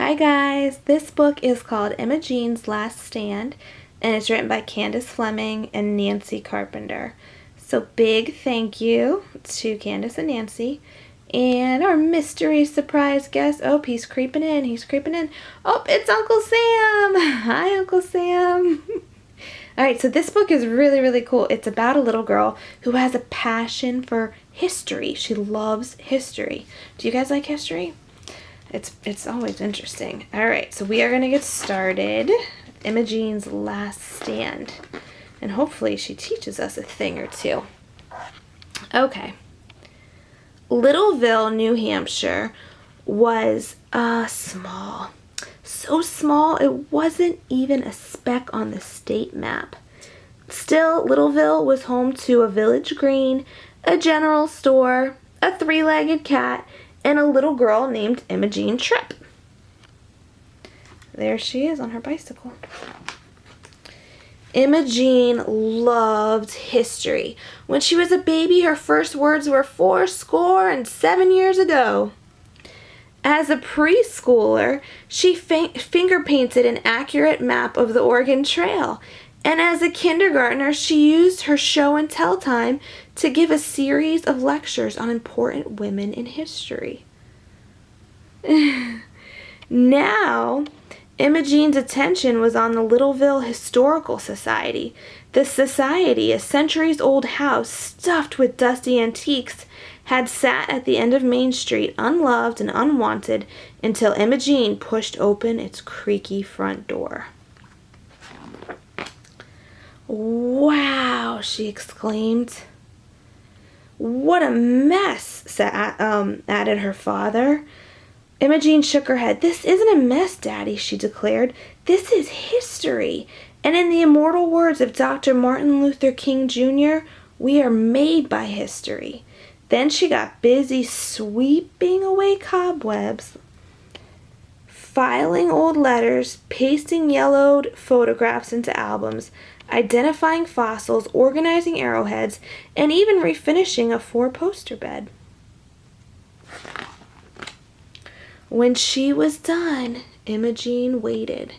Hi guys, this book is called Imogene's Last Stand and it's written by Candace Fleming and Nancy Carpenter. So big thank you to Candace and Nancy and our mystery surprise guest. Oh, he's creeping in. Oh, it's Uncle Sam. Hi, Uncle Sam. Alright, so this book is really cool. It's about a little girl who has a passion for history. She loves history. Do you guys like history? It's always interesting. Alright, so we are going to get started. Imogene's Last Stand. And hopefully she teaches us a thing or two. Okay. Liddleville, New Hampshire was small. So small it wasn't even a speck on the state map. Still, Liddleville was home to a village green, a general store, a three-legged cat, and a little girl named Imogene Tripp. There she is on her bicycle. Imogene loved history. When she was a baby, her first words were 7 years ago. As a preschooler, she finger painted an accurate map of the Oregon Trail. And as a kindergartner, she used her show and tell time to give a series of lectures on important women in history. Now, Imogene's attention was on the Liddleville Historical Society. The society, a centuries-old house stuffed with dusty antiques, had sat at the end of Main Street, unloved and unwanted, until Imogene pushed open its creaky front door. "Wow," she exclaimed. "What a mess," added her father. Imogene shook her head. "This isn't a mess, Daddy," she declared. "This is history. And in the immortal words of Dr. Martin Luther King Jr., we are made by history." Then she got busy sweeping away cobwebs, filing old letters, pasting yellowed photographs into albums, identifying fossils, organizing arrowheads, and even refinishing a 4-poster bed. When she was done, Imogene waited.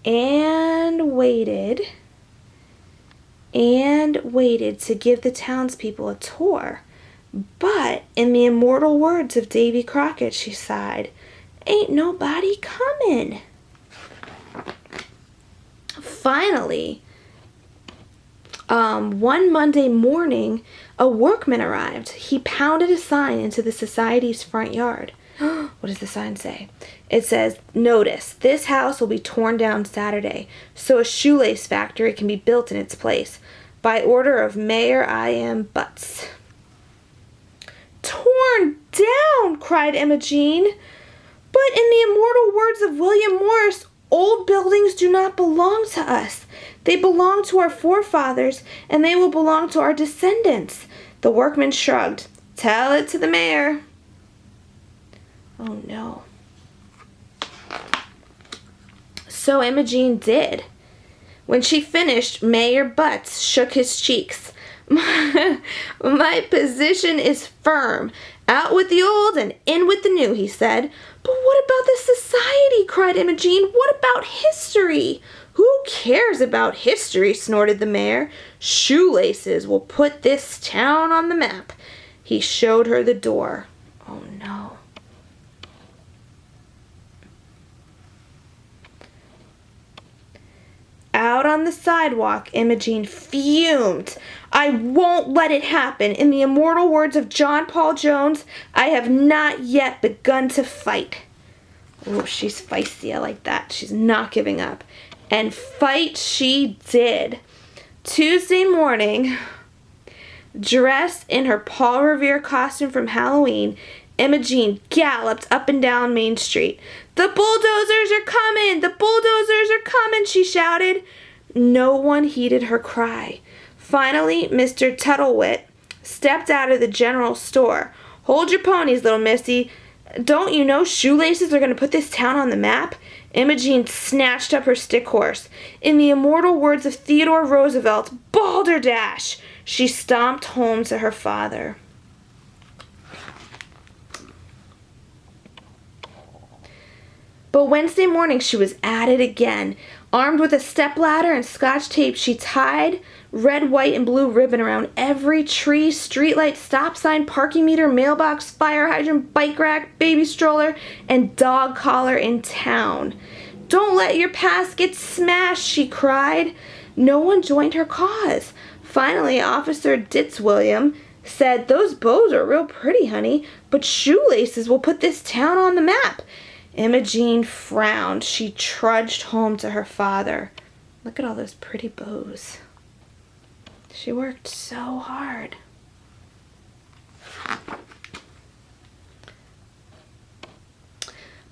And waited. And waited to give the townspeople a tour. But, in the immortal words of Davy Crockett, she sighed, "Ain't nobody comin'." Finally, one Monday morning, a workman arrived. He pounded a sign into the society's front yard. What does the sign say? It says, "Notice, this house will be torn down Saturday, so a shoelace factory can be built in its place. By order of Mayor I.M. Butts." "Torn down!" cried Imogene. "But in the immortal words of William Morris, old buildings do not belong to us. They belong to our forefathers, and they will belong to our descendants." The workman shrugged. "Tell it to the mayor." Oh no. So Imogene did. When she finished, Mayor Butts shook his cheeks. My position is firm. Out with the old and in with the new," he said. "But what about the society?" cried Imogene. "What about history?" "Who cares about history?" snorted the mayor. "Shoelaces will put this town on the map." He showed her the door. Oh no. Out on the sidewalk, Imogene fumed. "I won't let it happen. In the immortal words of John Paul Jones, I have not yet begun to fight." Oh, she's feisty. I like that. She's not giving up. And fight she did. Tuesday morning, dressed in her Paul Revere costume from Halloween, Imogene galloped up and down Main Street. "The bulldozers are coming! The bulldozers are coming!" she shouted. No one heeded her cry. Finally, Mr. Tuttlewit stepped out of the general store. "Hold your ponies, little missy. Don't you know shoelaces are going to put this town on the map?" Imogene snatched up her stick horse. In the immortal words of Theodore Roosevelt, "Balderdash!" She stomped home to her father. But Wednesday morning she was at it again. Armed with a stepladder and scotch tape, she tied red, white, and blue ribbon around every tree, streetlight, stop sign, parking meter, mailbox, fire hydrant, bike rack, baby stroller, and dog collar in town. "Don't let your past get smashed," she cried. No one joined her cause. Finally, Officer Ditzwilliam said, "Those bows are real pretty, honey, but shoelaces will put this town on the map." Imogene frowned. She trudged home to her father. Look at all those pretty bows. She worked so hard.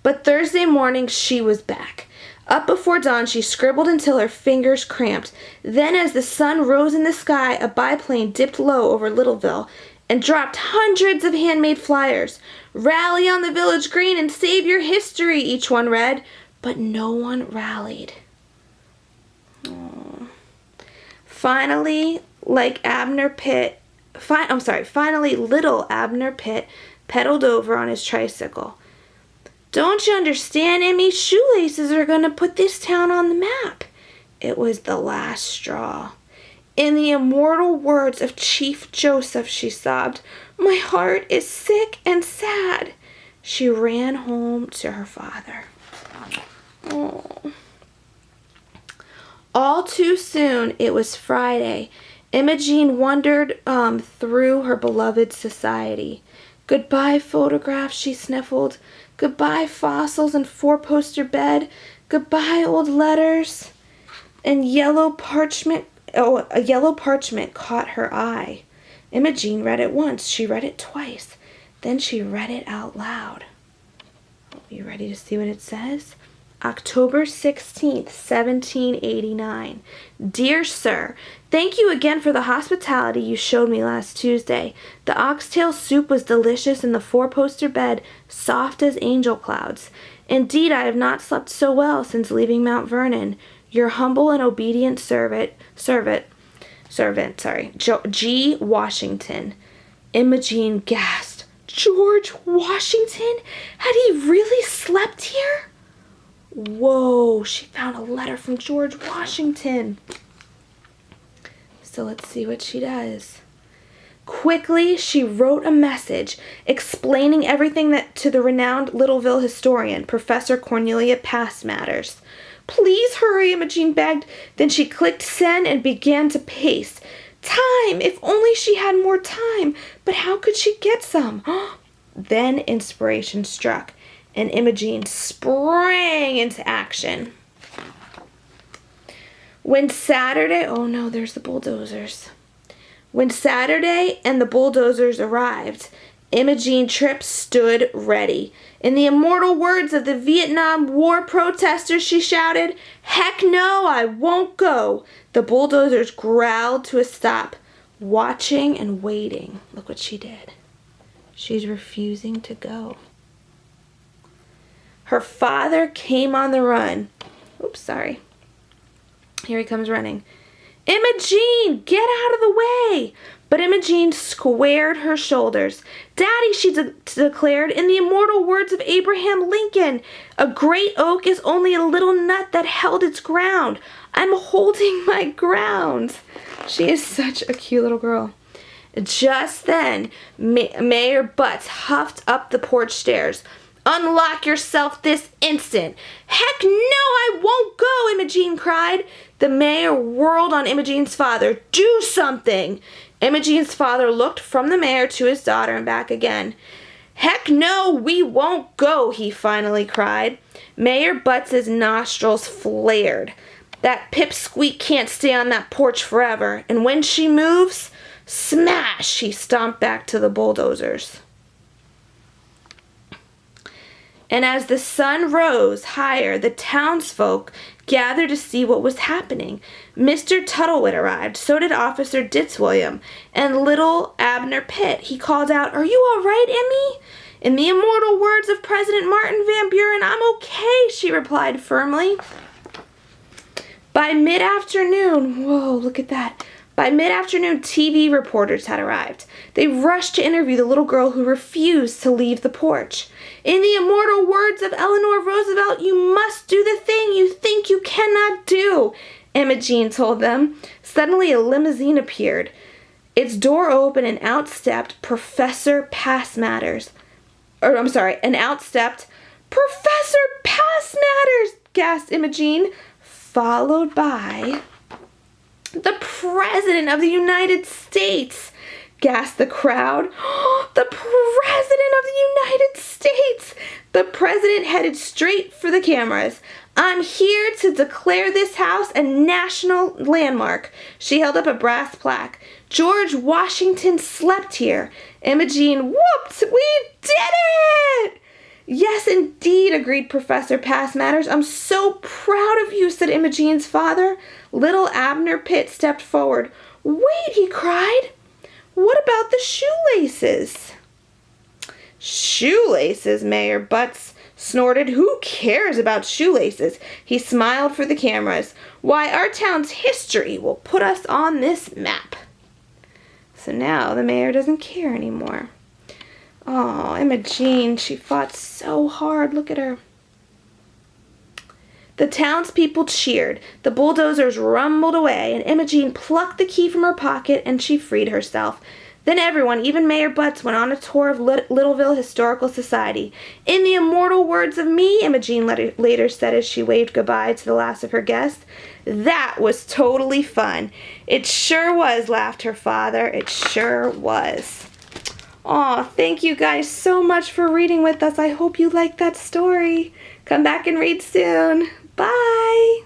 But Thursday morning she was back. Up before dawn, she scribbled until her fingers cramped. Then, as the sun rose in the sky, a biplane dipped low over Liddleville and dropped hundreds of handmade flyers. "Rally on the village green and save your history," each one read. But no one rallied. Aww. Finally, finally, little Abner Pitt pedaled over on his tricycle. "Don't you understand, Emmy? Shoelaces are going to put this town on the map." It was the last straw. "In the immortal words of Chief Joseph," she sobbed, "my heart is sick and sad." She ran home to her father. Oh. All too soon, it was Friday. Imogene wandered through her beloved society. "Goodbye, photographs," she sniffled. "Goodbye, fossils and four-poster bed. Goodbye, old letters." And a yellow parchment caught her eye. Imogene read it once. She read it twice. Then she read it out loud. You ready to see what it says? October 16th, 1789. "Dear Sir, thank you again for the hospitality you showed me last Tuesday. The oxtail soup was delicious and the four-poster bed soft as angel clouds. Indeed, I have not slept so well since leaving Mount Vernon. Your humble and obedient servant, G. Washington." Imogene gasped. George Washington? Had he really slept here? Whoa, she found a letter from George Washington. So let's see what she does. Quickly, she wrote a message explaining everything to the renowned Liddleville historian, Professor Cornelia Passmatters. "Please hurry," Imogene begged. Then she clicked send and began to paste. Time! If only she had more time. But how could she get some? Then inspiration struck, and Imogene sprang into action. Oh no, there's the bulldozers. When Saturday and the bulldozers arrived, Imogene Tripp stood ready. In the immortal words of the Vietnam War protesters, she shouted, "Heck no, I won't go." The bulldozers growled to a stop, watching and waiting. Look what she did. She's refusing to go. Her father came on the run. Oops, sorry. Here he comes running. "Imogene, get out of the way!" But Imogene squared her shoulders. "Daddy," she declared, "in the immortal words of Abraham Lincoln, a great oak is only a little nut that held its ground. I'm holding my ground." She is such a cute little girl. Just then, Mayor Butts huffed up the porch stairs. "Unlock yourself this instant." "Heck no, I won't go," Imogene cried. The mayor whirled on Imogene's father. "Do something." Imogene's father looked from the mayor to his daughter and back again. "Heck no, we won't go," he finally cried. Mayor Butts's nostrils flared. "That pipsqueak can't stay on that porch forever, and when she moves, smash!" He stomped back to the bulldozers. And as the sun rose higher, the townsfolk gathered to see what was happening. Mr. Tuttlewood arrived, so did Officer Ditzwilliam, and little Abner Pitt. He called out, "Are you all right, Emmy?" "In the immortal words of President Martin Van Buren, I'm okay," she replied firmly. By mid-afternoon, whoa, look at that. By mid-afternoon, TV reporters had arrived. They rushed to interview the little girl who refused to leave the porch. In the immortal words of Eleanor Roosevelt, "You must do the thing you think you cannot do," Imogene told them. Suddenly, a limousine appeared. Its door opened and out stepped Professor Passmatters. And out stepped Professor Passmatters, gasped Imogene, followed by the President of the United States, gasped the crowd. The President of the United States! The President headed straight for the cameras. "I'm here to declare this house a national landmark." She held up a brass plaque. "George Washington slept here." Imogene whooped. "We did it!" "Yes, indeed," agreed Professor Passmatters. "I'm so proud of you," said Imogene's father. Little Abner Pitt stepped forward. "Wait," he cried. "What about the shoelaces?" "Shoelaces?" Mayor Butts snorted. "Who cares about shoelaces?" He smiled for the cameras. "Why, our town's history will put us on this map." So now the mayor doesn't care anymore. Oh, Imogene, she fought so hard. Look at her. The townspeople cheered. The bulldozers rumbled away, and Imogene plucked the key from her pocket, and she freed herself. Then everyone, even Mayor Butts, went on a tour of Liddleville Historical Society. "In the immortal words of me," Imogene later said as she waved goodbye to the last of her guests, "that was totally fun." "It sure was," laughed her father. "It sure was." Aw, thank you guys so much for reading with us. I hope you liked that story. Come back and read soon. Bye!